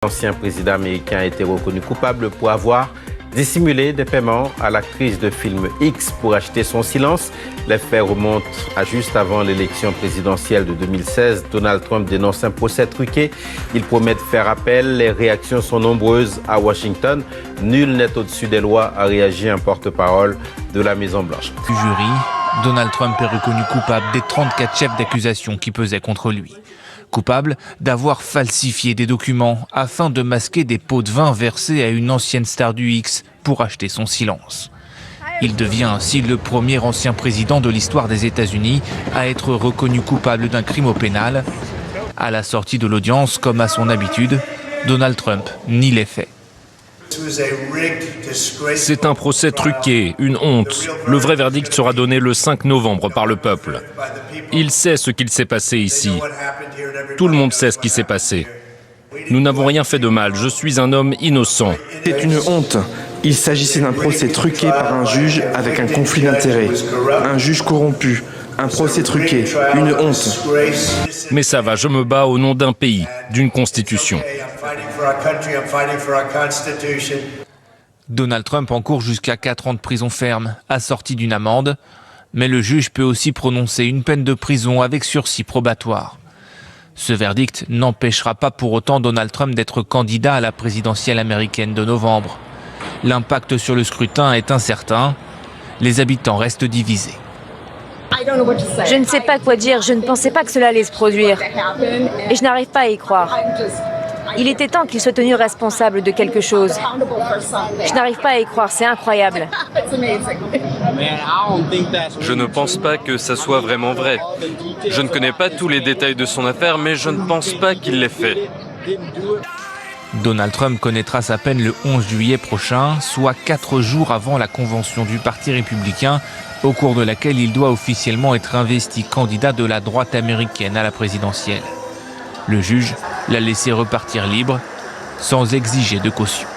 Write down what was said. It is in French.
L'ancien président américain a été reconnu coupable pour avoir dissimulé des paiements à l'actrice de film X pour acheter son silence. Les faits remontent à juste avant l'élection présidentielle de 2016. Donald Trump dénonce un procès truqué. Il promet de faire appel. Les réactions sont nombreuses à Washington. Nul n'est au-dessus des lois, a réagi un porte-parole de la Maison-Blanche. Du jury, Donald Trump est reconnu coupable des 34 chefs d'accusation qui pesaient contre lui. Coupable d'avoir falsifié des documents afin de masquer des pots de vin versés à une ancienne star du X pour acheter son silence. Il devient ainsi le premier ancien président de l'histoire des États-Unis à être reconnu coupable d'un crime au pénal. À la sortie de l'audience, comme à son habitude, Donald Trump nie les faits. C'est un procès truqué, une honte. Le vrai verdict sera donné le 5 novembre par le peuple. Il sait ce qu'il s'est passé ici. Tout le monde sait ce qui s'est passé. Nous n'avons rien fait de mal. Je suis un homme innocent. C'est une honte. Il s'agissait d'un procès truqué par un juge avec un conflit d'intérêts. Un juge corrompu. Un procès truqué. Une honte. Mais ça va, je me bats au nom d'un pays, d'une constitution. Donald Trump encourt jusqu'à 4 ans de prison ferme, assorti d'une amende. Mais le juge peut aussi prononcer une peine de prison avec sursis probatoire. Ce verdict n'empêchera pas pour autant Donald Trump d'être candidat à la présidentielle américaine de novembre. L'impact sur le scrutin est incertain. Les habitants restent divisés. Je ne sais pas quoi dire, je ne pensais pas que cela allait se produire. Et je n'arrive pas à y croire. Il était temps qu'il soit tenu responsable de quelque chose. Je n'arrive pas à y croire, c'est incroyable. Je ne pense pas que ça soit vraiment vrai. Je ne connais pas tous les détails de son affaire, mais je ne pense pas qu'il l'ait fait. Donald Trump connaîtra sa peine le 11 juillet prochain, soit 4 jours avant la convention du Parti républicain, au cours de laquelle il doit officiellement être investi candidat de la droite américaine à la présidentielle. Le juge l'a laissé repartir libre, sans exiger de caution.